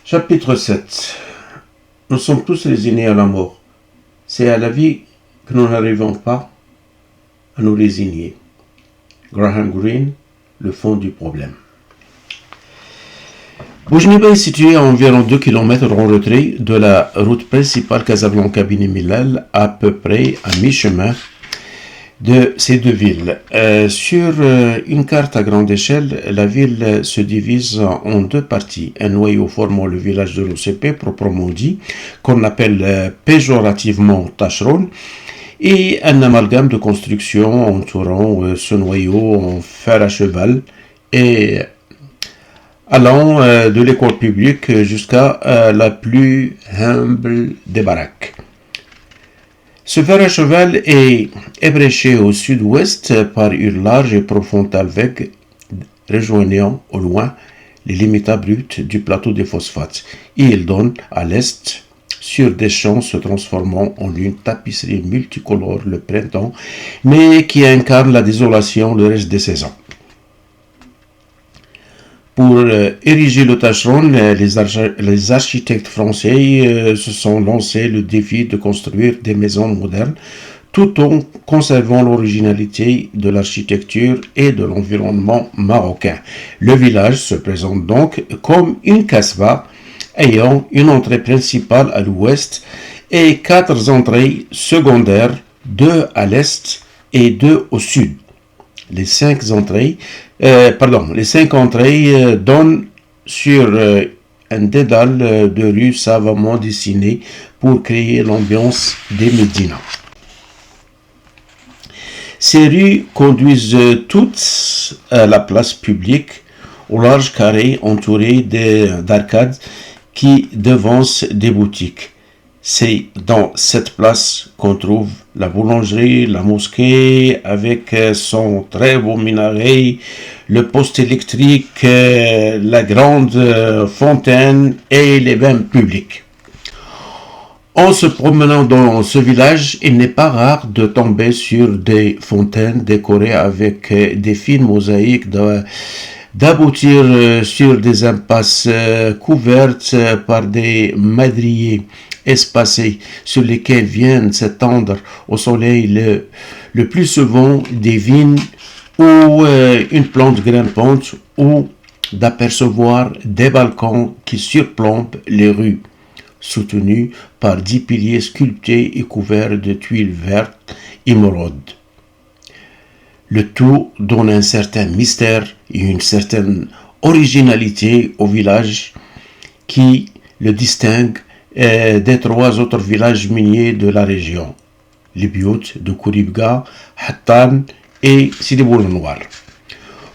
Chapitre 7. Nous sommes tous résignés à la mort. C'est à la vie que nous n'arrivons pas à nous résigner. Graham Greene, le fond du problème. Boujniba est situé à environ 2 km en retrait de la route principale Casablanca-Beni Mellal, à peu près à mi-chemin de ces deux villes. Sur une carte à grande échelle, la ville se divise en deux parties. Un noyau formant le village de l'OCP, proprement dit, qu'on appelle péjorativement Tacheron, et un amalgame de constructions entourant ce noyau en fer à cheval et allant de l'école publique jusqu'à la plus humble des baraques. Ce fer à cheval est ébréché au sud-ouest par une large et profonde alvègue rejoignant au loin les limites abruptes du plateau des phosphates, et il donne à l'est sur des champs se transformant en une tapisserie multicolore le printemps, mais qui incarne la désolation le reste des saisons. Pour ériger le Tacheron, les architectes français se sont lancés le défi de construire des maisons modernes tout en conservant l'originalité de l'architecture et de l'environnement marocain. Le village se présente donc comme une kasbah ayant une entrée principale à l'ouest et 4 entrées secondaires, 2 à l'est et 2 au sud. Les 5 entrées donnent sur un dédale de rues savamment dessinées pour créer l'ambiance des médinas. Ces rues conduisent toutes à la place publique, au large carré entouré d'arcades qui devancent des boutiques. C'est dans cette place qu'on trouve la boulangerie, la mosquée avec son très beau minaret, le poste électrique, la grande fontaine et les bains publics. En se promenant dans ce village, il n'est pas rare de tomber sur des fontaines décorées avec des fines mosaïques, d'aboutir sur des impasses couvertes par des madriers espacés sur lesquels viennent s'étendre au soleil le plus souvent des vignes ou une plante grimpante, ou d'apercevoir des balcons qui surplombent les rues, soutenus par 10 piliers sculptés et couverts de tuiles vertes émeraudes. Le tout donne un certain mystère et une certaine originalité au village qui le distingue des 3 autres villages miniers de la région, les Biout de Kouribga, Hattan et Sidi Boulenoir.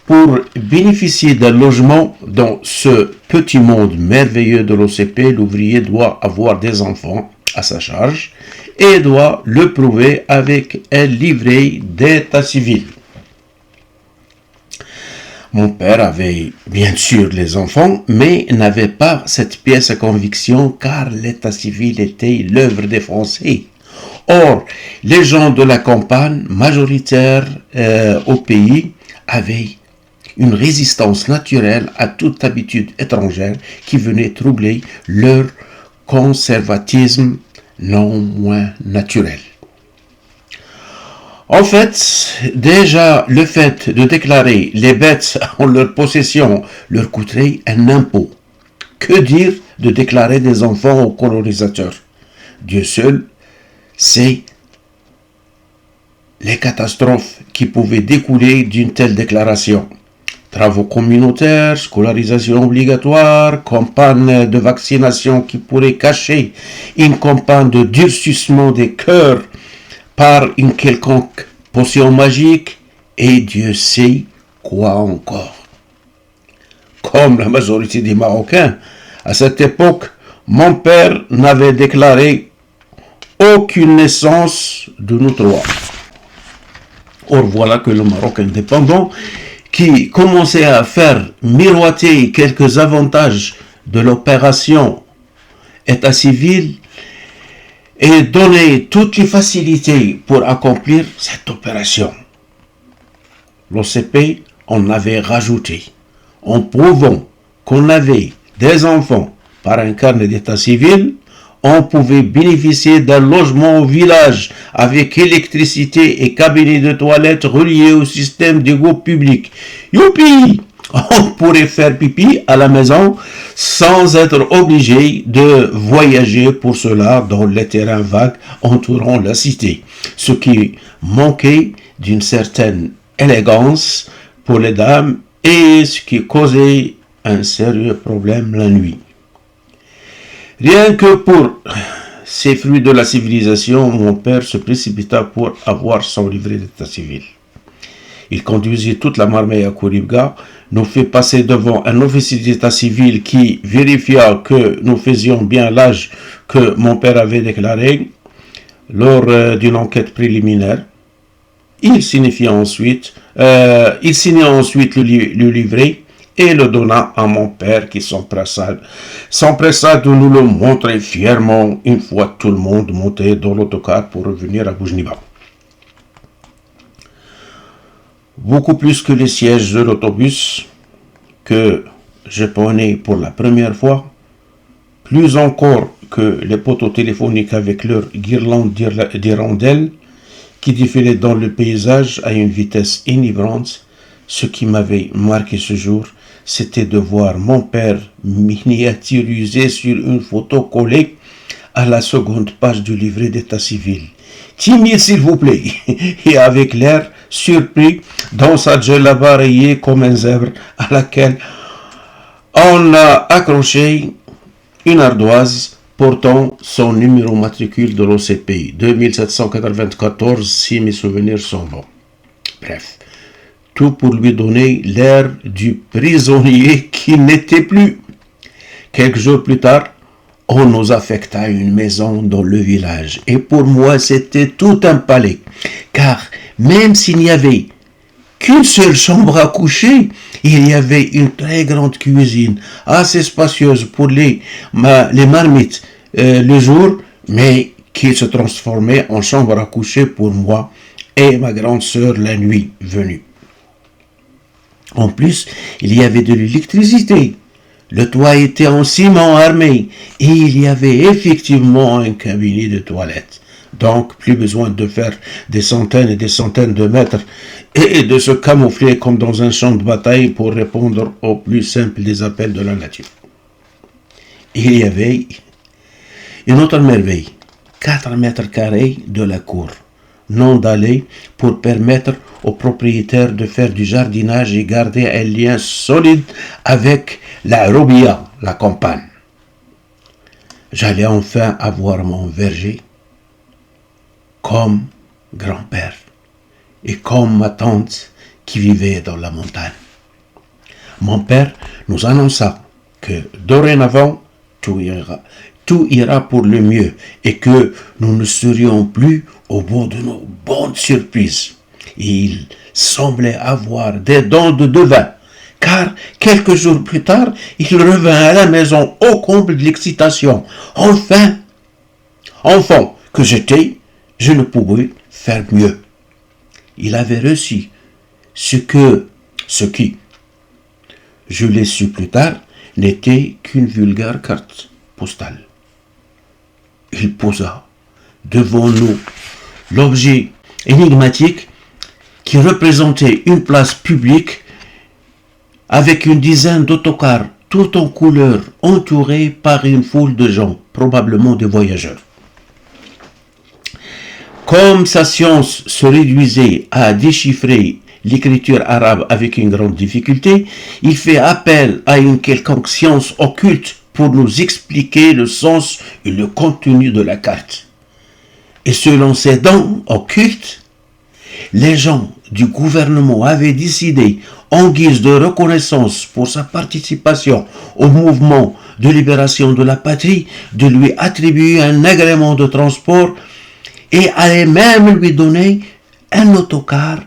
Pour bénéficier d'un logement dans ce petit monde merveilleux de l'OCP, l'ouvrier doit avoir des enfants à sa charge et doit le prouver avec un livret d'état civil. Mon père avait bien sûr les enfants, mais n'avait pas cette pièce à conviction car l'état civil était l'œuvre des Français. Or, les gens de la campagne, majoritaires au pays, avaient une résistance naturelle à toute habitude étrangère qui venait troubler leur conservatisme non moins naturel. En fait, déjà le fait de déclarer les bêtes en leur possession leur coûterait un impôt. Que dire de déclarer des enfants aux colonisateurs? Dieu seul sait les catastrophes qui pouvaient découler d'une telle déclaration. Travaux communautaires, scolarisation obligatoire, campagne de vaccination qui pourrait cacher une campagne de durcissement des cœurs par une quelconque potion magique, et Dieu sait quoi encore. Comme la majorité des Marocains, à cette époque, mon père n'avait déclaré aucune naissance de nous 3. Or voilà que le Maroc indépendant, qui commençait à faire miroiter quelques avantages de l'opération état civil, et donner toutes les facilités pour accomplir cette opération. L'OCP en avait rajouté, en prouvant qu'on avait des enfants par un carnet d'état civil, on pouvait bénéficier d'un logement au village avec électricité et cabinet de toilette relié au système d'égout public. Youpi! On pourrait faire pipi à la maison sans être obligé de voyager pour cela dans les terrains vagues entourant la cité, ce qui manquait d'une certaine élégance pour les dames et ce qui causait un sérieux problème la nuit. Rien que pour ces fruits de la civilisation, mon père se précipita pour avoir son livret d'état civil. Il conduisit toute la marmée à Kouribga, nous fit passer devant un officier d'état civil qui vérifia que nous faisions bien l'âge que mon père avait déclaré lors d'une enquête préliminaire. Il signa ensuite le livret et le donna à mon père qui s'empressa de nous le montrer fièrement une fois tout le monde monté dans l'autocar pour revenir à Boujniba. Beaucoup plus que les sièges de l'autobus que je prenais pour la première fois, plus encore que les poteaux téléphoniques avec leurs guirlandes d'hirondelles qui défilaient dans le paysage à une vitesse enivrante, ce qui m'avait marqué ce jour, c'était de voir mon père miniaturisé sur une photo collée à la seconde page du livret d'état civil. Timide, s'il vous plaît, et avec l'air surpris dans sa djellaba rayée comme un zèbre à laquelle on a accroché une ardoise portant son numéro matricule de l'OCPI, 2794, si mes souvenirs sont bons. Bref, tout pour lui donner l'air du prisonnier qui n'était plus. Quelques jours plus tard, on nous affecta une maison dans le village. Et pour moi, c'était tout un palais. Car même s'il n'y avait qu'une seule chambre à coucher, il y avait une très grande cuisine, assez spacieuse pour les marmites le jour, mais qui se transformait en chambre à coucher pour moi et ma grande sœur la nuit venue. En plus, il y avait de l'électricité. Le toit était en ciment armé et il y avait effectivement un cabinet de toilette. Donc, plus besoin de faire des centaines et des centaines de mètres et de se camoufler comme dans un champ de bataille pour répondre au plus simple des appels de la nature. Il y avait une autre merveille, 4 mètres carrés de la cour, non d'allée pour permettre aux propriétaires de faire du jardinage et garder un lien solide avec la Robia, la campagne. J'allais enfin avoir mon verger comme grand-père et comme ma tante qui vivait dans la montagne. Mon père nous annonça que dorénavant tout ira pour le mieux et que nous ne serions plus au bout de nos bonnes surprises. Et il semblait avoir des dents de devin, car quelques jours plus tard, il revint à la maison au comble de l'excitation. Enfin, enfant que j'étais, je ne pouvais faire mieux. Il avait reçu ce qui, je l'ai su plus tard, n'était qu'une vulgaire carte postale. Il posa devant nous l'objet énigmatique qui représentait une place publique avec une dizaine d'autocars, tout en couleur, entourés par une foule de gens, probablement des voyageurs. Comme sa science se réduisait à déchiffrer l'écriture arabe avec une grande difficulté, il fait appel à une quelconque science occulte pour nous expliquer le sens et le contenu de la carte. Et selon ces dons occultes, les gens du gouvernement avaient décidé, en guise de reconnaissance pour sa participation au mouvement de libération de la patrie, de lui attribuer un agrément de transport et allaient même lui donner un autocar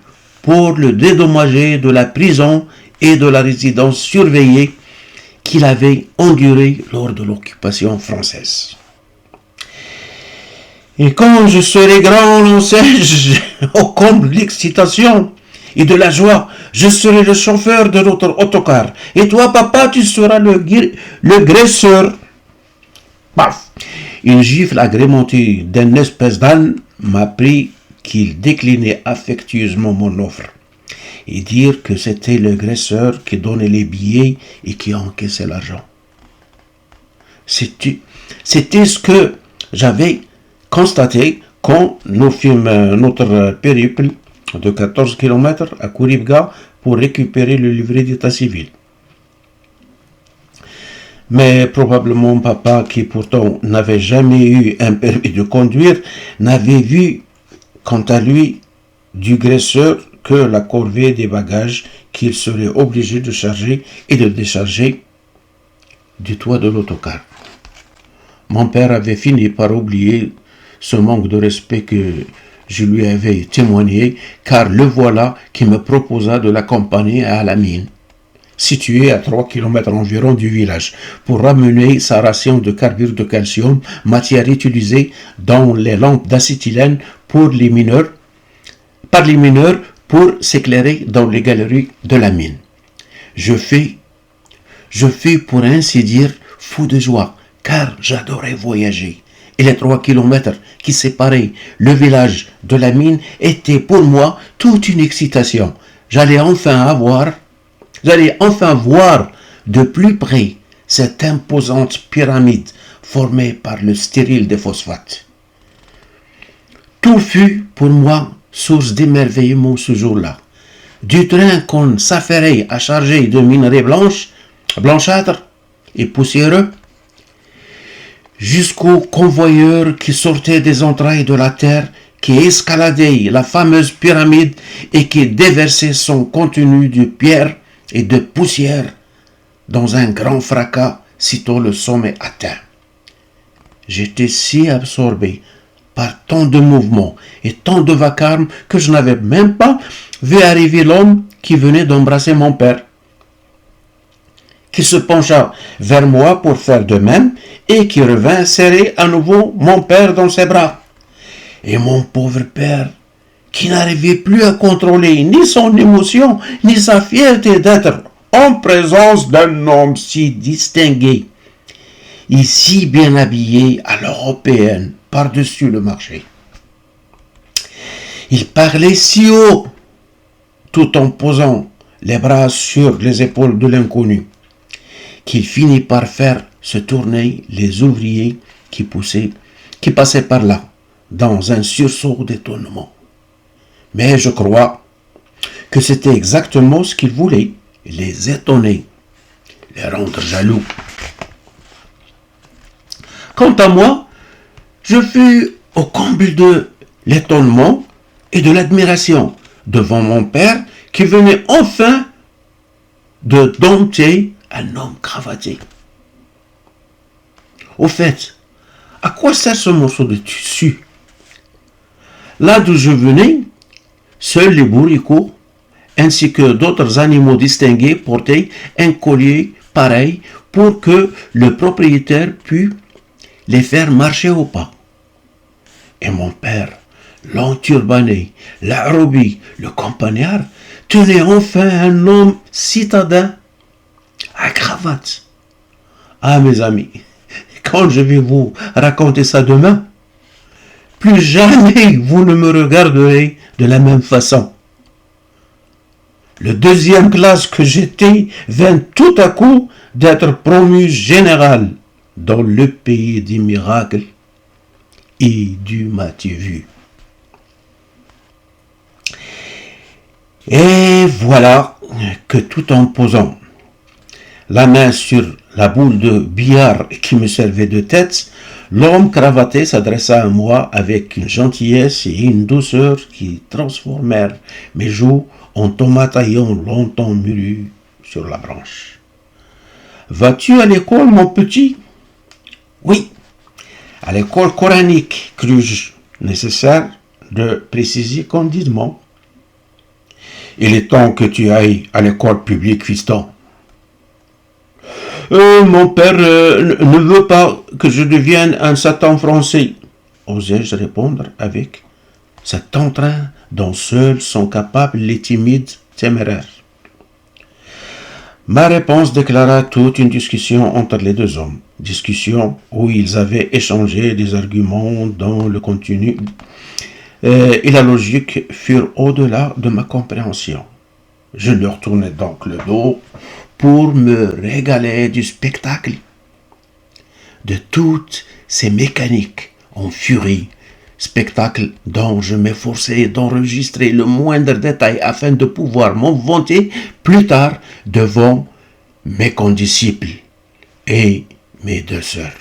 pour le dédommager de la prison et de la résidence surveillée qu'il avait endurée lors de l'occupation française. Et quand je serai grand, l'enseigne, au comble de l'excitation et de la joie, je serai le chauffeur de notre autocar. Et toi, papa, tu seras le graisseur. Paf! Une gifle agrémentée d'une espèce d'âne m'apprit qu'il déclinait affectueusement mon offre et dire que c'était le graisseur qui donnait les billets et qui encaissait l'argent. C'était ce que j'avais constaté quand nous fîmes notre périple de 14 km à Kouribga pour récupérer le livret d'état civil. Mais probablement papa, qui pourtant n'avait jamais eu un permis de conduire, n'avait vu, quant à lui, du graisseur que la corvée des bagages qu'il serait obligé de charger et de décharger du toit de l'autocar. Mon père avait fini par oublier ce manque de respect que je lui avais témoigné, car le voilà qui me proposa de l'accompagner à la mine, située à 3 km environ du village, pour ramener sa ration de carbure de calcium, matière utilisée dans les lampes d'acétylène par les mineurs pour s'éclairer dans les galeries de la mine. Je fus pour ainsi dire fou de joie, car j'adorais voyager. Et les 3 kilomètres qui séparaient le village de la mine étaient pour moi toute une excitation. J'allais enfin voir de plus près cette imposante pyramide formée par le stérile des phosphates. Tout fut pour moi source d'émerveillement ce jour-là. Du train qu'on s'affairait à charger de minerais blanchâtres et poussiéreux, jusqu'aux convoyeurs qui sortaient des entrailles de la terre, qui escaladaient la fameuse pyramide et qui déversaient son contenu de pierre et de poussière dans un grand fracas sitôt le sommet atteint. J'étais si absorbé par tant de mouvements et tant de vacarme que je n'avais même pas vu arriver l'homme qui venait d'embrasser mon père, qui se pencha vers moi pour faire de même et qui revint serrer à nouveau mon père dans ses bras. Et mon pauvre père, qui n'arrivait plus à contrôler ni son émotion, ni sa fierté d'être en présence d'un homme si distingué et si bien habillé à l'européenne par-dessus le marché. Il parlait si haut, tout en posant les bras sur les épaules de l'inconnu, qu'il finit par faire se tourner les ouvriers qui passaient par là, dans un sursaut d'étonnement. Mais je crois que c'était exactement ce qu'il voulait, les étonner, les rendre jaloux. Quant à moi, je fus au comble de l'étonnement et de l'admiration devant mon père qui venait enfin de dompter un homme cravaté. Au fait, à quoi sert ce morceau de tissu? Là d'où je venais, seuls les bourricots ainsi que d'autres animaux distingués portaient un collier pareil pour que le propriétaire pût les faire marcher au pas. Et mon père, l'enturbané, l'arrobi, le campagnard, tenait enfin un homme citadin à cravate. Ah mes amis, quand je vais vous raconter ça demain, plus jamais vous ne me regarderez de la même façon. Le deuxième classe que j'étais vint tout à coup d'être promu général dans le pays des miracles et du m'as-tu-vu. Et voilà que tout en posant la main sur la boule de billard qui me servait de tête, l'homme cravaté s'adressa à moi avec une gentillesse et une douceur qui transformèrent mes joues en tomates ayant longtemps mûri sur la branche. « Vas-tu à l'école, mon petit ?»« Oui, à l'école coranique, crus-je nécessaire de préciser candidement. »« Il est temps que tu ailles à l'école publique, fiston. »« Mon père ne veut pas que je devienne un Satan français, » osai-je répondre avec cet entrain dont seuls sont capables les timides téméraires. Ma réponse déclara toute une discussion entre les deux hommes. Discussion où ils avaient échangé des arguments dont le contenu et la logique furent au-delà de ma compréhension. Je leur tournai donc le dos pour me régaler du spectacle de toutes ces mécaniques en furie, spectacle dont je m'efforçais d'enregistrer le moindre détail afin de pouvoir m'en vanter plus tard devant mes condisciples et mes deux sœurs.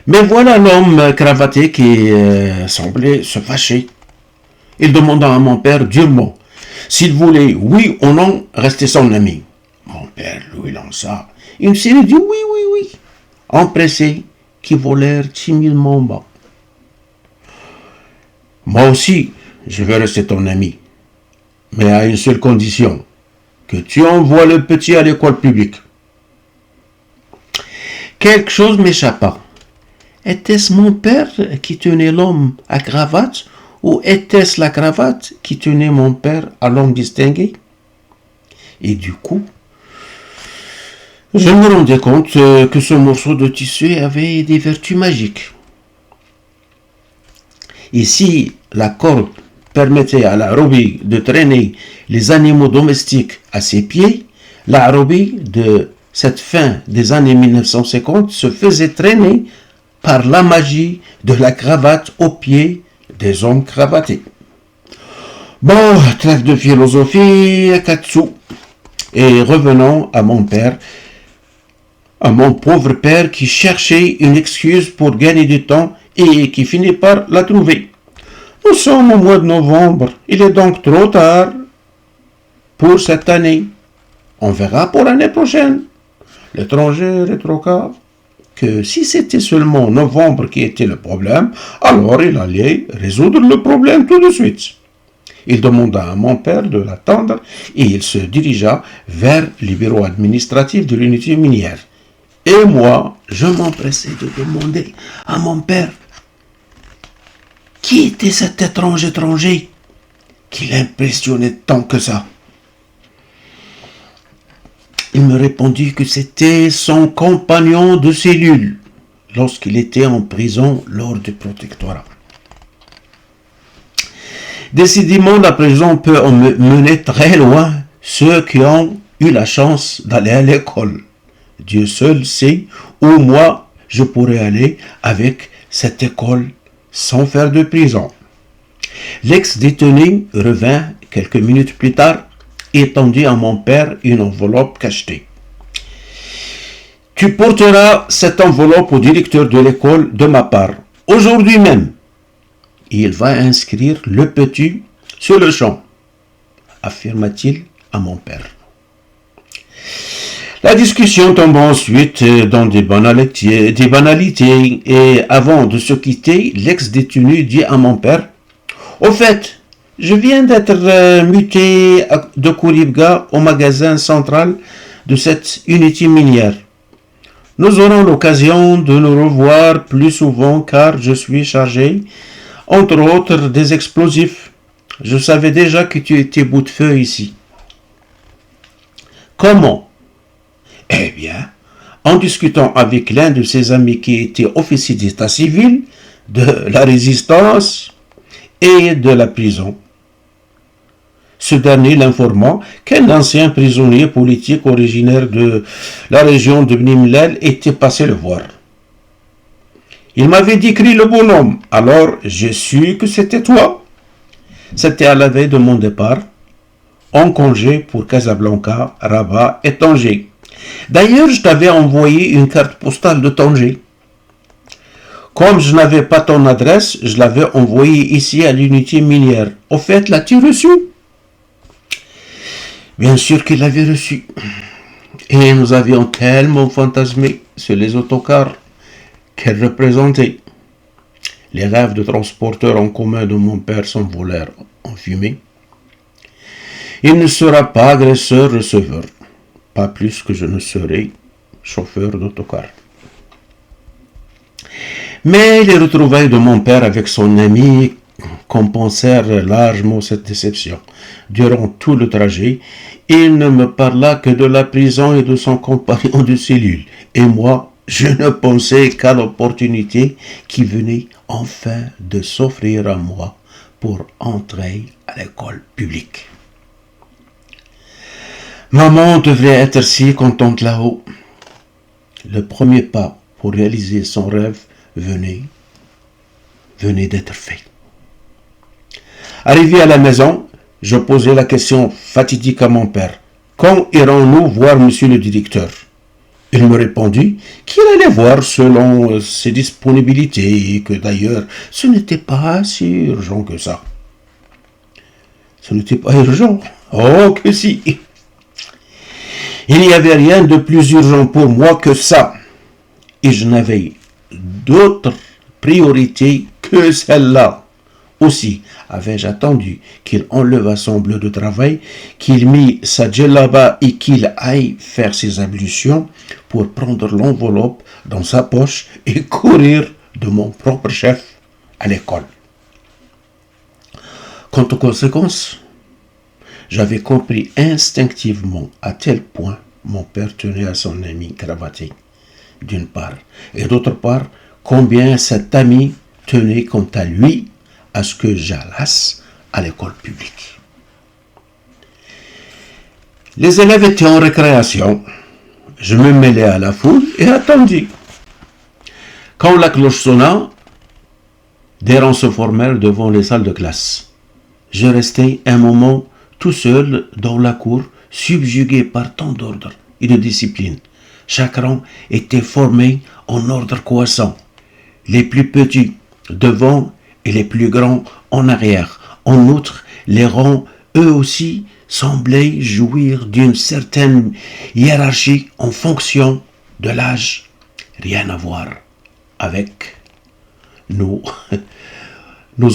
Mais voilà l'homme cravaté qui semblait se fâcher. Il demanda à mon père durement s'il voulait, oui ou non, rester son ami. Mon père lui lança une série de oui, empressés qui volèrent timidement bas. Moi aussi, je veux rester ton ami, mais à une seule condition, que tu envoies le petit à l'école publique. Quelque chose m'échappa. Était-ce mon père qui tenait l'homme à cravate ou était-ce la cravate qui tenait mon père à l'homme distingué? Et du coup, je me rendais compte que ce morceau de tissu avait des vertus magiques. Et si la corde permettait à la robie de traîner les animaux domestiques à ses pieds, la robie de cette fin des années 1950 se faisait traîner par la magie de la cravate aux pieds des hommes cravatés. Bon, trêve de philosophie, Katsu. Et revenons à mon père, à mon pauvre père qui cherchait une excuse pour gagner du temps et qui finit par la trouver. Nous sommes au mois de novembre, il est donc trop tard pour cette année. On verra pour l'année prochaine. L'étranger rétorqua que si c'était seulement novembre qui était le problème, alors il allait résoudre le problème tout de suite. Il demanda à mon père de l'attendre et il se dirigea vers le bureau administratif de l'unité minière. Et moi, je m'empressais de demander à mon père qui était cet étranger qui l'impressionnait tant que ça. Il me répondit que c'était son compagnon de cellule lorsqu'il était en prison lors du protectorat. Décidément, la prison peut mener très loin ceux qui ont eu la chance d'aller à l'école. Dieu seul sait où moi je pourrais aller avec cette école sans faire de prison. L'ex-détenu revint quelques minutes plus tard et tendit à mon père une enveloppe cachetée. Tu porteras cette enveloppe au directeur de l'école de ma part, aujourd'hui même. Et il va inscrire le petit sur le champ, affirma-t-il à mon père. La discussion tombe ensuite dans des banalités et avant de se quitter, l'ex-détenu dit à mon père « Au fait, je viens d'être muté de Kouribga au magasin central de cette unité minière. Nous aurons l'occasion de nous revoir plus souvent car je suis chargé, entre autres, des explosifs. Je savais déjà que tu étais bout de feu ici. » Comment? Eh bien, en discutant avec l'un de ses amis qui était officier d'état civil, de la résistance et de la prison. Ce dernier l'informant qu'un ancien prisonnier politique originaire de la région de Bni Mellal était passé le voir. Il m'avait décrit le bonhomme, alors j'ai su que c'était toi. C'était à la veille de mon départ, en congé pour Casablanca, Rabat et Tanger. D'ailleurs, je t'avais envoyé une carte postale de Tanger. Comme je n'avais pas ton adresse, je l'avais envoyée ici à l'unité minière. Au fait, l'as-tu reçu? Bien sûr qu'il l'avait reçu. Et nous avions tellement fantasmé sur les autocars qu'elles représentaient. Les rêves de transporteurs en commun de mon père s'envolèrent en fumée. Il ne sera pas agresseur-receveur, pas plus que je ne serai chauffeur d'autocar. Mais les retrouvailles de mon père avec son ami compensèrent largement cette déception. Durant tout le trajet, il ne me parla que de la prison et de son compagnon de cellule. Et moi, je ne pensais qu'à l'opportunité qui venait enfin de s'offrir à moi pour entrer à l'école publique. Maman devrait être si contente là-haut. Le premier pas pour réaliser son rêve venait d'être fait. Arrivé à la maison, je posai la question fatidique à mon père. Quand irons-nous voir monsieur le directeur? Il me répondit qu'il allait voir selon ses disponibilités et que d'ailleurs ce n'était pas si urgent que ça. Ce n'était pas urgent? Oh que si! Il n'y avait rien de plus urgent pour moi que ça. Et je n'avais d'autre priorité que celle-là. Aussi avais-je attendu qu'il enlevât son bleu de travail, qu'il mît sa djellaba et qu'il aille faire ses ablutions pour prendre l'enveloppe dans sa poche et courir de mon propre chef à l'école. Quant aux conséquences, j'avais compris instinctivement à tel point mon père tenait à son ami cravaté, d'une part, et d'autre part, combien cet ami tenait quant à lui à ce que j'allasse à l'école publique. Les élèves étaient en récréation. Je me mêlai à la foule et attendis. Quand la cloche sonna, des rangs se formèrent devant les salles de classe. Je restai un moment tout seul dans la cour, subjugué par tant d'ordre et de discipline. Chaque rang était formé en ordre croissant. Les plus petits devant et les plus grands en arrière. En outre, les rangs, eux aussi, semblaient jouir d'une certaine hiérarchie en fonction de l'âge. Rien à voir avec nous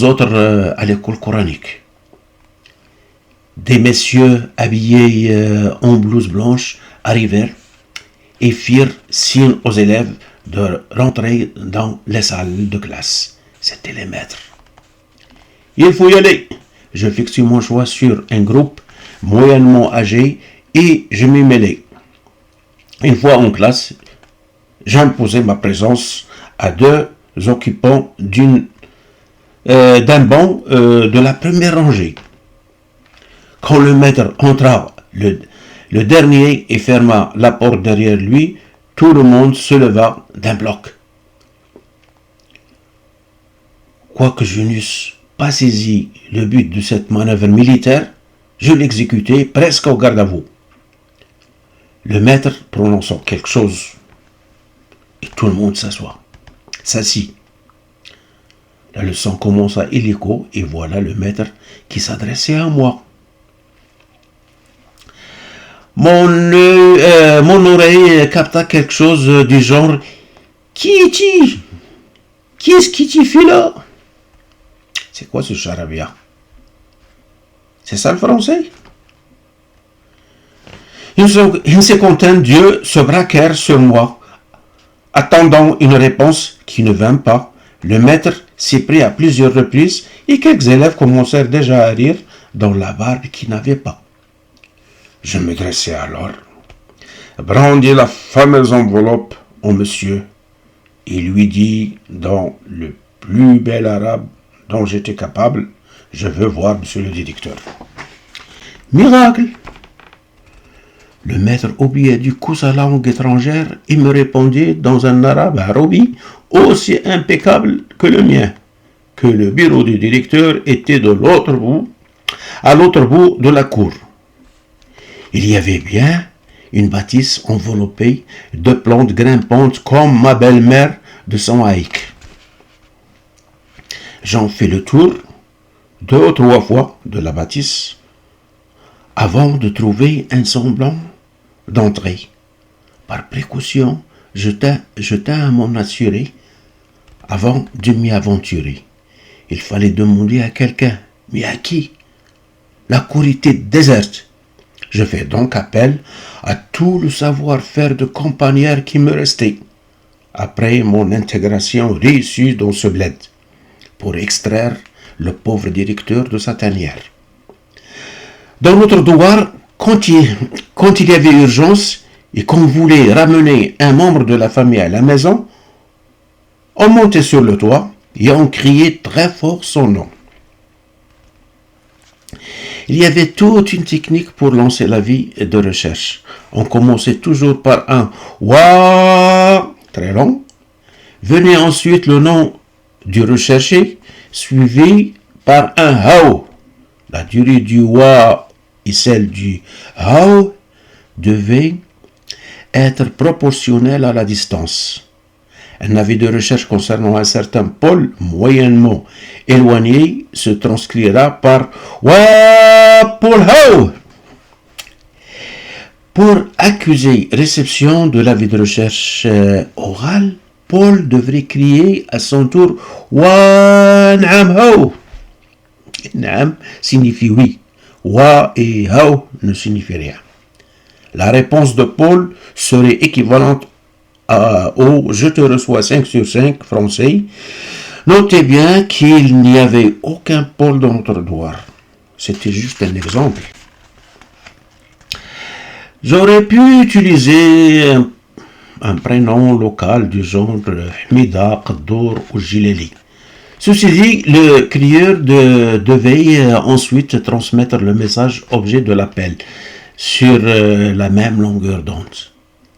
autres à l'école coranique. Des messieurs habillés en blouse blanche arrivèrent et firent signe aux élèves de rentrer dans les salles de classe. C'étaient les maîtres. Il faut y aller. Je fixai mon choix sur un groupe moyennement âgé et je m'y mêlai. Une fois en classe, j'imposai ma présence à deux occupants d'un banc de la première rangée. Quand le maître entra le dernier et ferma la porte derrière lui, tout le monde se leva d'un bloc. Quoique je n'eusse pas saisi le but de cette manœuvre militaire, je l'exécutai presque au garde-à-vous. Le maître prononçant quelque chose, et tout le monde s'assit. La leçon commença illico, et voilà le maître qui s'adressait à moi. Mon oreille capta quelque chose du genre « Qui est-il? Qui est-ce qui t'y fait là ?» C'est quoi ce charabia? C'est ça le français? Une secondaire d'yeux se braquèrent sur moi. Attendant une réponse qui ne vint pas, le maître s'y prit à plusieurs reprises et quelques élèves commencèrent déjà à rire dans la barbe qui n'avait pas. Je me dressai alors, brandis la fameuse enveloppe au monsieur et lui dis dans le plus bel arabe dont j'étais capable, « Je veux voir monsieur le directeur. » Miracle! Le maître oubliait du coup sa langue étrangère et me répondit dans un arabe arabi aussi impeccable que le mien, que le bureau du directeur était à l'autre bout de la cour. Il y avait bien une bâtisse enveloppée de plantes grimpantes comme ma belle-mère de son haïk. J'en fis le tour 2 ou 3 fois de la bâtisse avant de trouver un semblant d'entrée. Par précaution, je tins à m'en assurer avant de m'y aventurer. Il fallait demander à quelqu'un, mais à qui? La cour était déserte. Je fais donc appel à tout le savoir-faire de campagnard qui me restait, après mon intégration réussie dans ce bled, pour extraire le pauvre directeur de sa tanière. Dans notre devoir, quand il y avait urgence et qu'on voulait ramener un membre de la famille à la maison, on montait sur le toit et on criait très fort son nom. Il y avait toute une technique pour lancer la vie de recherche. On commençait toujours par un « Wa » très long. Venait ensuite le nom du recherché, suivi par un « How ». La durée du « Wa » et celle du « How » devait être proportionnelle à la distance. Un avis de recherche concernant un certain pôle moyennement éloigné se transcrira par Wa Paul How. Pour accuser réception de l'avis de recherche oral, Paul devrait crier à son tour Wa Naam How. Naam signifie oui. Wa et How ne signifient rien. La réponse de Paul serait équivalente au « Je te reçois 5 sur 5 » français. Notez bien qu'il n'y avait aucun Paul dans notre devoir. C'était juste un exemple. J'aurais pu utiliser un prénom local du genre Hamida, Qaddour ou Jileli. Ceci dit, le crieur devait ensuite transmettre le message objet de l'appel sur la même longueur d'onde.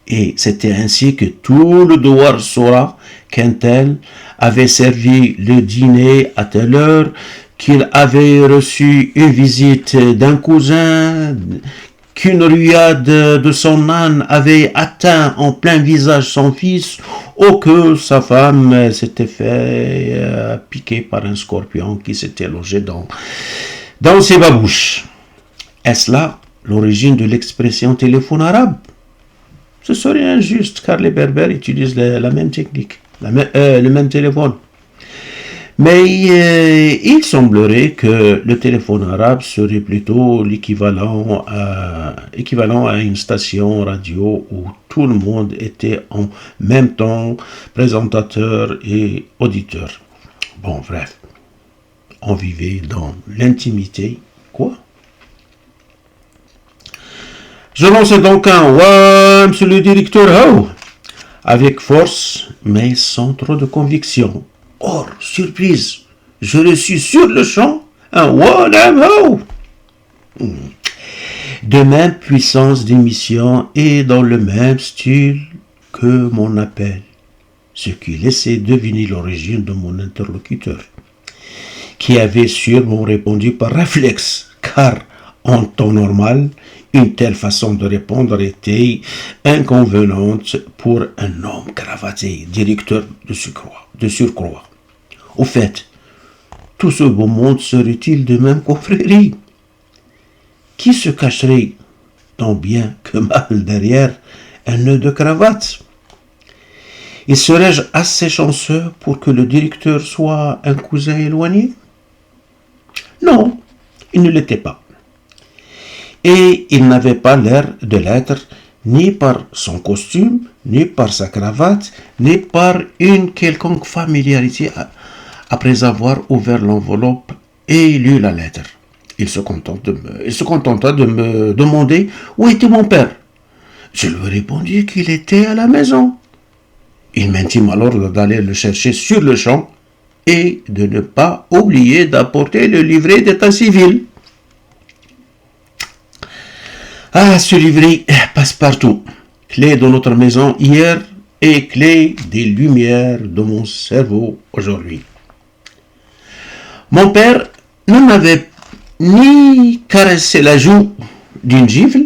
Et c'était ainsi que tout le devoir saura qu'un tel avait servi le dîner à telle heure, qu'il avait reçu une visite d'un cousin, qu'une ruade de son âne avait atteint en plein visage son fils, ou que sa femme s'était fait piquer par un scorpion qui s'était logé dans ses babouches. Est-ce là l'origine de l'expression téléphone arabe? Ce serait injuste car les berbères utilisent la même technique, le même téléphone. Mais il semblerait que le téléphone arabe serait plutôt l'équivalent à une station radio où tout le monde était en même temps présentateur et auditeur. Bon, bref, on vivait dans l'intimité, quoi. Je lançais donc un « Wa, monsieur le directeur, how » avec force, mais sans trop de conviction. Or, surprise, je reçus sur le champ un « Wa, damn, how » de même puissance d'émission et dans le même style que mon appel, ce qui laissait deviner l'origine de mon interlocuteur, qui avait sûrement répondu par réflexe, car en temps normal, une telle façon de répondre était inconvenante pour un homme cravaté, directeur de surcroît. Au fait, tout ce beau monde serait-il de même confrérie? Qui se cacherait tant bien que mal derrière un nœud de cravate? Et serais-je assez chanceux pour que le directeur soit un cousin éloigné? Non, il ne l'était pas. Et il n'avait pas l'air de l'être, ni par son costume, ni par sa cravate, ni par une quelconque familiarité après avoir ouvert l'enveloppe et lu la lettre. Il se contenta de me demander où était mon père. Je lui répondis qu'il était à la maison. Il m'intime alors d'aller le chercher sur le champ et de ne pas oublier d'apporter le livret d'état civil. Ah, ce livret passe partout. Clé de notre maison hier et clé des lumières de mon cerveau aujourd'hui. Mon père ne m'avait ni caressé la joue d'une gifle,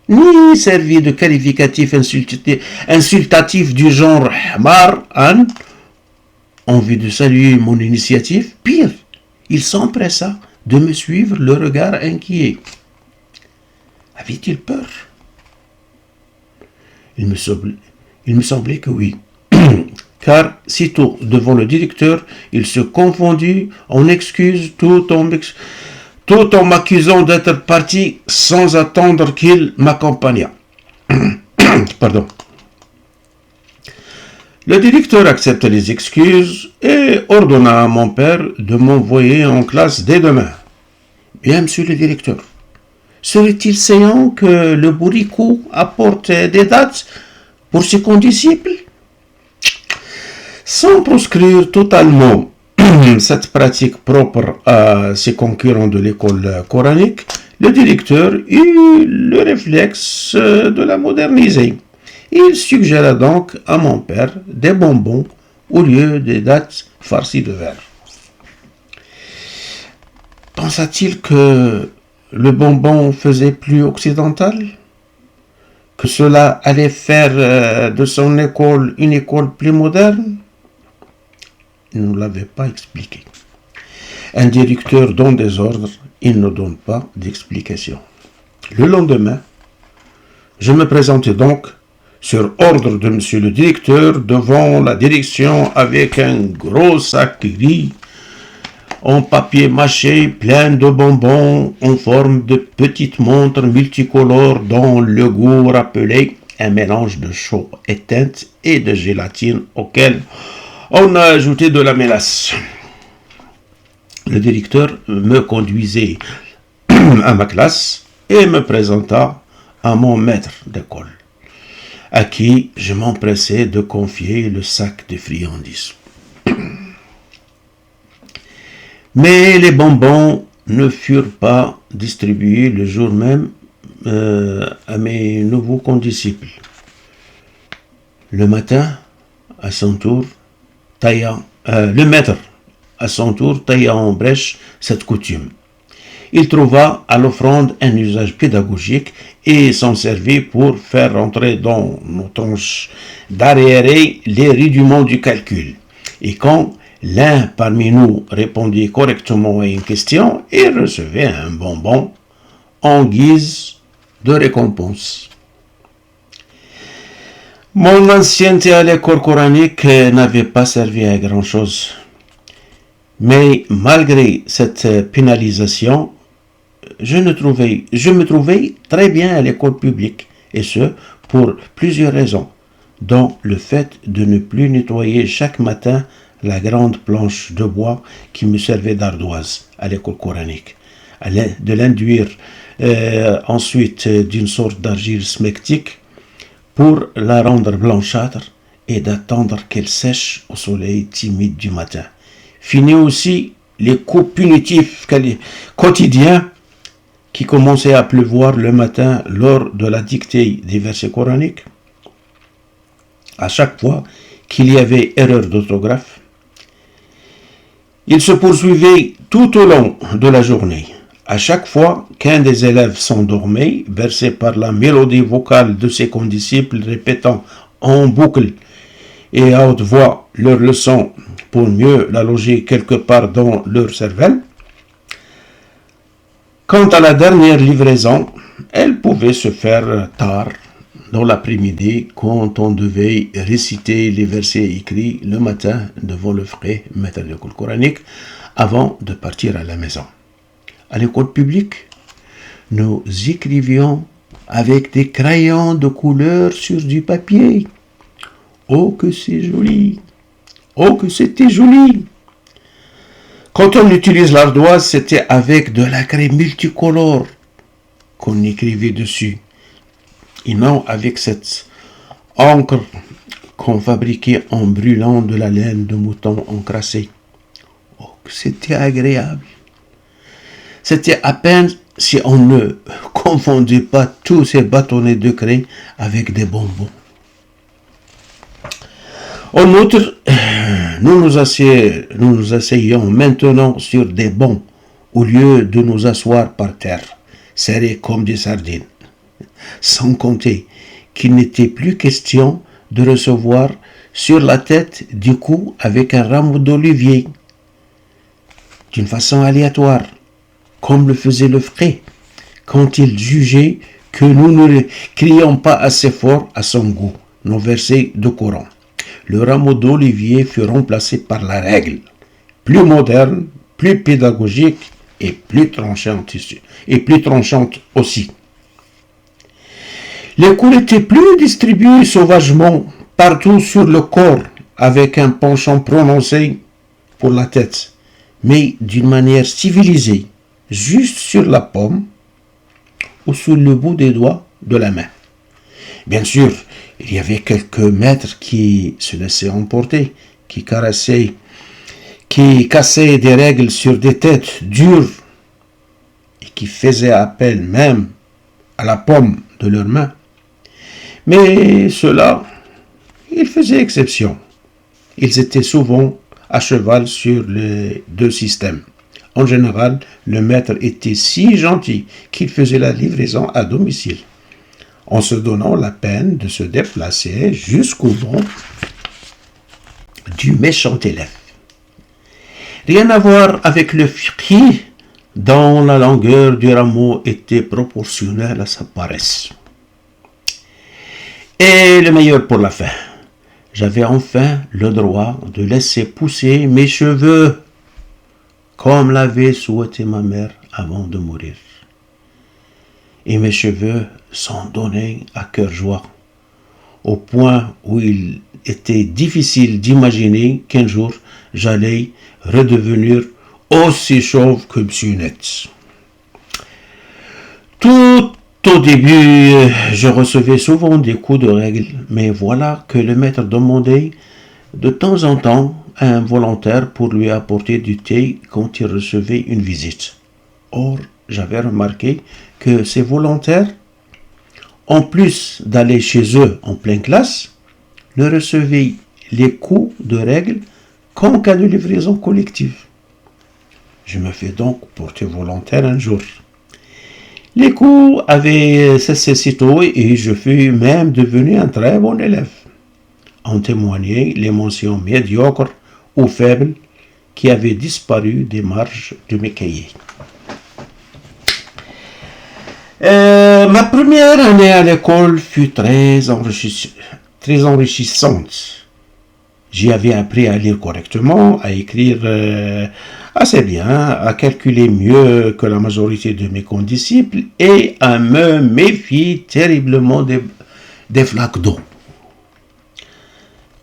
ni servi de qualificatif insultatif du genre Hamar, Anne, en vue de saluer mon initiative. Pire, il s'empressa de me suivre le regard inquiet. Avait-il peur? Il me semblait que oui, car sitôt devant le directeur, il se confondit en excuses tout en m'accusant d'être parti sans attendre qu'il m'accompagnât. Pardon. Le directeur accepta les excuses et ordonna à mon père de m'envoyer en classe dès demain. Bien, monsieur le directeur. Serait-il séant que le bourricot apporte des dates pour ses condisciples? Sans proscrire totalement cette pratique propre à ses concurrents de l'école coranique, le directeur eut le réflexe de la moderniser. Il suggéra donc à mon père des bonbons au lieu des dattes farcies de verre. Pensa-t-il que le bonbon faisait plus occidental? Que cela allait faire de son école une école plus moderne? Il ne nous l'avait pas expliqué. Un directeur donne des ordres, il ne donne pas d'explication. Le lendemain, je me présentai donc sur ordre de monsieur le directeur devant la direction avec un gros sac gris en papier mâché plein de bonbons en forme de petites montres multicolores dont le goût rappelait un mélange de chaux éteinte et de gélatine auquel on a ajouté de la mélasse. Le directeur me conduisait à ma classe et me présenta à mon maître d'école, à qui je m'empressais de confier le sac de friandises. Mais les bonbons ne furent pas distribués le jour même à mes nouveaux condisciples. Le matin, à son tour, le maître, à son tour, tailla en brèche cette coutume. Il trouva à l'offrande un usage pédagogique et s'en servit pour faire rentrer dans nos tronches d'arriérés les rudiments du calcul. Et quand l'un parmi nous répondit correctement à une question, il recevait un bonbon en guise de récompense. Mon ancienneté à l'école coranique n'avait pas servi à grand-chose. Mais malgré cette pénalisation, je me trouvais très bien à l'école publique, et ce, pour plusieurs raisons, dont le fait de ne plus nettoyer chaque matin la grande planche de bois qui me servait d'ardoise à l'école coranique, de l'induire ensuite d'une sorte d'argile smectique pour la rendre blanchâtre et d'attendre qu'elle sèche au soleil timide du matin. Fini aussi les coups punitifs quotidiens qui commençaient à pleuvoir le matin lors de la dictée des versets coraniques. À chaque fois qu'il y avait erreur d'orthographe, il se poursuivait tout au long de la journée. À chaque fois qu'un des élèves s'endormait, bercé par la mélodie vocale de ses condisciples répétant en boucle et à haute voix leur leçon pour mieux la loger quelque part dans leur cervelle, quant à la dernière livraison, elle pouvait se faire tard dans l'après-midi quand on devait réciter les versets écrits le matin devant le frais maître de l'école coranique avant de partir à la maison. À l'école publique, nous écrivions avec des crayons de couleur sur du papier. Oh que c'est joli! Oh que c'était joli! Quand on utilise l'ardoise, c'était avec de la craie multicolore qu'on écrivait dessus, et non avec cette encre qu'on fabriquait en brûlant de la laine de mouton encrassée. Oh que c'était agréable! C'était à peine si on ne confondait pas tous ces bâtonnets de craie avec des bonbons. En outre, nous nous asseyons maintenant sur des bancs au lieu de nous asseoir par terre, serrés comme des sardines. Sans compter qu'il n'était plus question de recevoir sur la tête du cou avec un rameau d'olivier, d'une façon aléatoire, comme le faisait le frais, quand il jugeait que nous ne crions pas assez fort à son goût nos versets de Coran. Le rameau d'olivier fut remplacé par la règle, plus moderne, plus pédagogique et plus tranchante aussi. Les cours étaient plus distribués sauvagement partout sur le corps avec un penchant prononcé pour la tête, mais d'une manière civilisée, juste sur la paume ou sur le bout des doigts de la main. Bien sûr, il y avait quelques maîtres qui se laissaient emporter, qui cassaient des règles sur des têtes dures et qui faisaient appel même à la paume de leurs mains. Mais ceux-là, ils faisaient exception. Ils étaient souvent à cheval sur les deux systèmes. En général, le maître était si gentil qu'il faisait la livraison à domicile, en se donnant la peine de se déplacer jusqu'au banc du méchant élève. Rien à voir avec le fiqh, dont la longueur du rameau était proportionnelle à sa paresse. Et le meilleur pour la fin. J'avais enfin le droit de laisser pousser mes cheveux, comme l'avait souhaité ma mère avant de mourir. Et mes cheveux s'en donnaient à cœur joie, au point où il était difficile d'imaginer qu'un jour j'allais redevenir aussi chauve que Net. Tout au début, je recevais souvent des coups de règle, mais voilà que le maître demandait de temps en temps à un volontaire pour lui apporter du thé quand il recevait une visite. Or, j'avais remarqué que ces volontaires, en plus d'aller chez eux en pleine classe, ne recevaient les coups de règle qu'en cas de livraison collective. Je me fais donc porter volontaire un jour. Les coups avaient cessé sitôt et je fus même devenu un très bon élève. En témoignaient les mentions médiocres ou faibles qui avaient disparu des marges de mes cahiers. Ma première année à l'école fut très enrichissante. J'y avais appris à lire correctement, à écrire assez bien, à calculer mieux que la majorité de mes condisciples et à me méfier terriblement des flaques d'eau.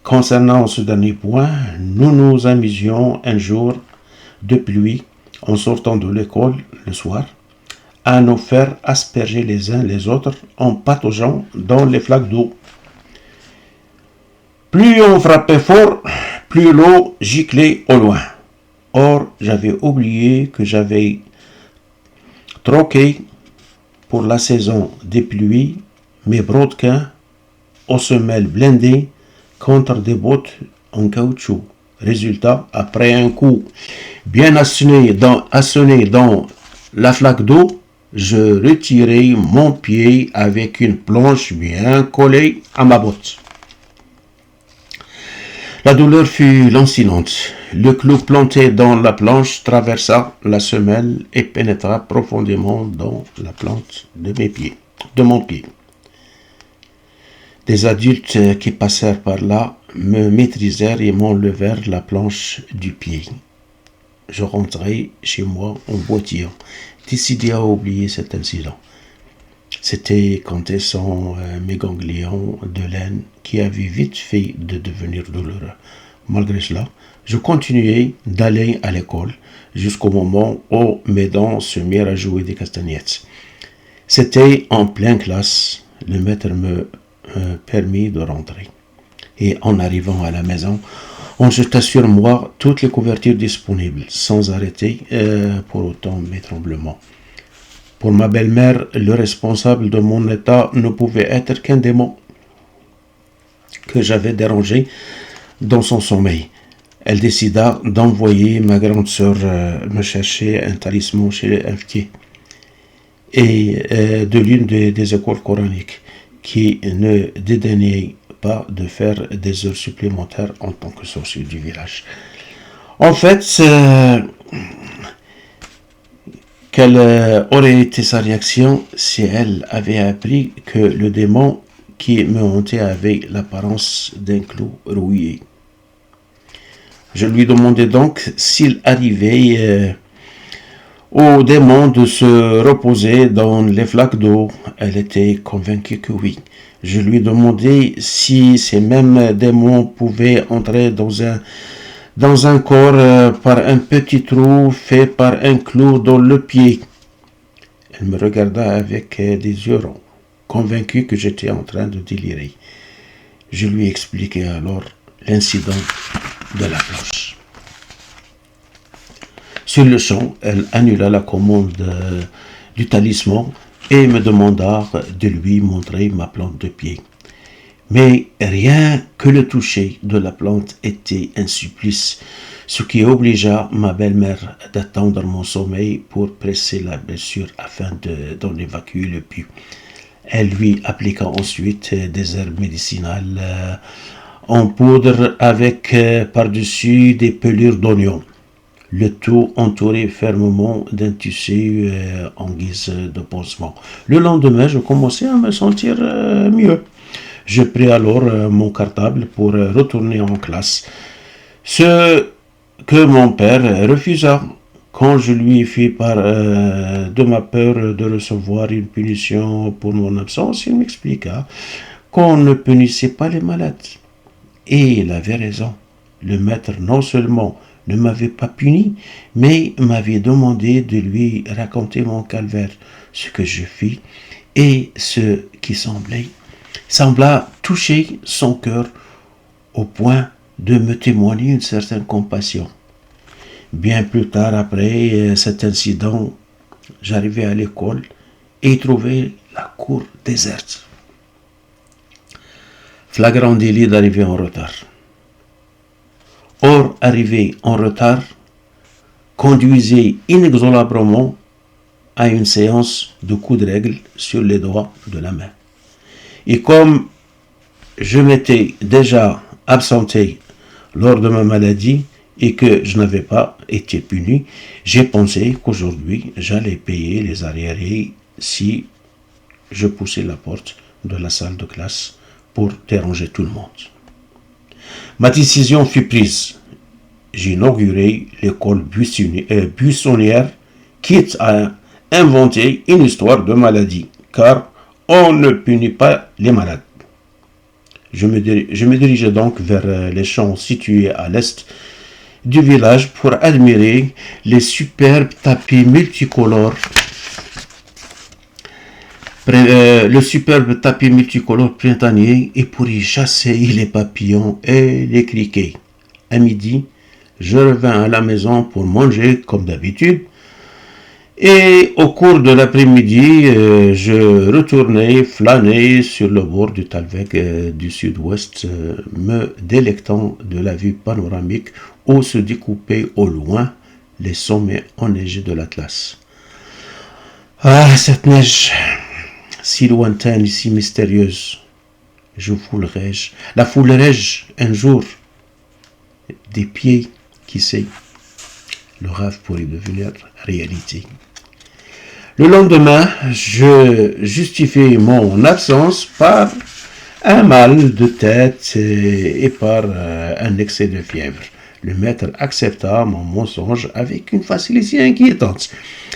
Concernant ce dernier point, nous nous amusions un jour de pluie en sortant de l'école le soir à nous faire asperger les uns les autres en pataugeant dans les flaques d'eau. Plus on frappait fort, plus l'eau giclait au loin. Or, j'avais oublié que j'avais troqué pour la saison des pluies mes brodequins aux semelles blindées contre des bottes en caoutchouc. Résultat, après un coup bien assoné dans la flaque d'eau, je retirai mon pied avec une planche bien collée à ma botte. La douleur fut lancinante. Le clou planté dans la planche traversa la semelle et pénétra profondément dans la plante de mon pied. Des adultes qui passèrent par là me maîtrisèrent et m'enlevèrent la planche du pied. Je rentrai chez moi en boitillant, décidé à oublier cet incident. C'était contestant mes ganglions de laine qui avaient vite fait de devenir douloureux. Malgré cela, je continuais d'aller à l'école jusqu'au moment où mes dents se mirent à jouer des castagnettes. C'était en pleine classe. Le maître me permit de rentrer. Et en arrivant à la maison, on jeta sur moi toutes les couvertures disponibles, sans arrêter pour autant mes tremblements. Pour ma belle-mère, le responsable de mon état ne pouvait être qu'un démon que j'avais dérangé dans son sommeil. Elle décida d'envoyer ma grande sœur me chercher un talisman chez un fiquet et de l'une des écoles coraniques qui ne dédaignait pas de faire des heures supplémentaires en tant que sorcier du village. En fait, quelle aurait été sa réaction si elle avait appris que le démon qui me hantait avait l'apparence d'un clou rouillé. Je lui demandai donc s'il arrivait au démon de se reposer dans les flaques d'eau. Elle était convaincue que oui. Je lui demandai si ces mêmes démons pouvaient entrer dans un corps par un petit trou fait par un clou dans le pied. Elle me regarda avec des yeux ronds, convaincue que j'étais en train de délirer. Je lui expliquai alors l'incident de la planche. Sur le champ, elle annula la commande du talisman et me demanda de lui montrer ma plante de pied. Mais rien que le toucher de la plante était un supplice, ce qui obligea ma belle-mère d'attendre mon sommeil pour presser la blessure afin d'en évacuer le pus. Elle lui appliqua ensuite des herbes médicinales en poudre avec par-dessus des pelures d'oignon, le tout entouré fermement d'un tissu en guise de pansement. Le lendemain, je commençais à me sentir mieux. Je pris alors mon cartable pour retourner en classe, ce que mon père refusa. Quand je lui fis part de ma peur de recevoir une punition pour mon absence, il m'expliqua qu'on ne punissait pas les malades. Et il avait raison. Le maître non seulement ne m'avait pas puni, mais m'avait demandé de lui raconter mon calvaire, ce que je fis, et ce qui sembla toucher son cœur au point de me témoigner une certaine compassion. Bien plus tard, après cet incident, j'arrivai à l'école et trouvai la cour déserte. Flagrant délit d'arriver en retard. Or, arriver en retard conduisait inexorablement à une séance de coups de règle sur les doigts de la main. Et comme je m'étais déjà absenté lors de ma maladie et que je n'avais pas été puni, j'ai pensé qu'aujourd'hui j'allais payer les arriérés si je poussais la porte de la salle de classe pour déranger tout le monde. Ma décision fut prise. J'inaugurai l'école buissonnière, quitte à inventer une histoire de maladie, car on ne punit pas les malades. Je me dirigeais donc vers les champs situés à l'est du village pour admirer les superbes tapis multicolores. Le superbe tapis multicolore printanier et pour y chasser les papillons et les criquets. À midi, je revins à la maison pour manger comme d'habitude. Et au cours de l'après-midi, je retournais flâner sur le bord du Thalweg du sud-ouest, me délectant de la vue panoramique où se découpaient au loin les sommets enneigés de l'Atlas. Ah, cette neige, si lointaine et si mystérieuse, la foulerai-je un jour des pieds, qui sait, le rêve pourrait devenir réalité. Le lendemain, je justifiai mon absence par un mal de tête et par un excès de fièvre. Le maître accepta mon mensonge avec une facilité inquiétante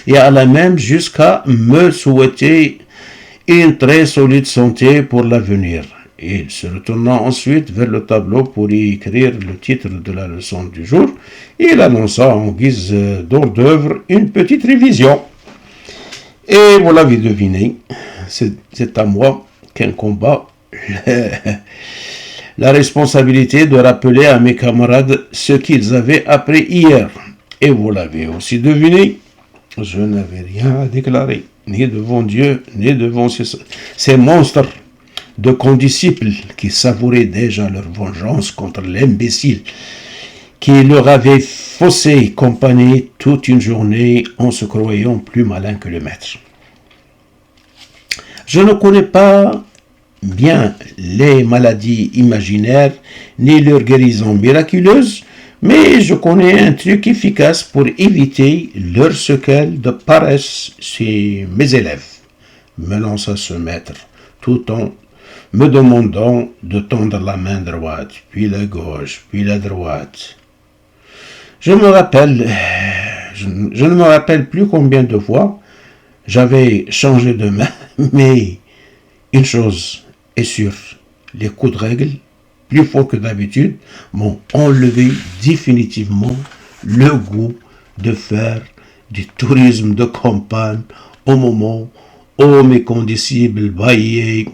et alla même jusqu'à me souhaiter une très solide santé pour l'avenir. Il se retourna ensuite vers le tableau pour y écrire le titre de la leçon du jour. Il annonça en guise d'hors d'œuvre une petite révision. Et vous l'avez deviné, c'est à moi qu'incomba la responsabilité de rappeler à mes camarades ce qu'ils avaient appris hier. Et vous l'avez aussi deviné, je n'avais rien à déclarer, ni devant Dieu, ni devant ces monstres de condisciples qui savouraient déjà leur vengeance contre l'imbécile qui leur avait faussé compagnie toute une journée en se croyant plus malin que le maître. Je ne connais pas bien les maladies imaginaires ni leurs guérisons miraculeuses, mais je connais un truc efficace pour éviter leur séquelles de paresse chez mes élèves, me lança ce maître, tout en me demandant de tendre la main droite, puis la gauche, puis la droite. Je me Je ne me rappelle plus combien de fois j'avais changé de main, mais une chose est sûre, les coups de règle, plus fort que d'habitude, m'ont enlevé définitivement le goût de faire du tourisme de campagne au moment où mes condisciples bâillaient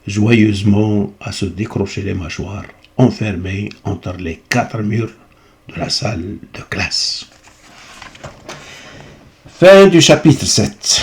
joyeusement à se décrocher les mâchoires, enfermés entre les quatre murs de la salle de classe. Fin du chapitre 7.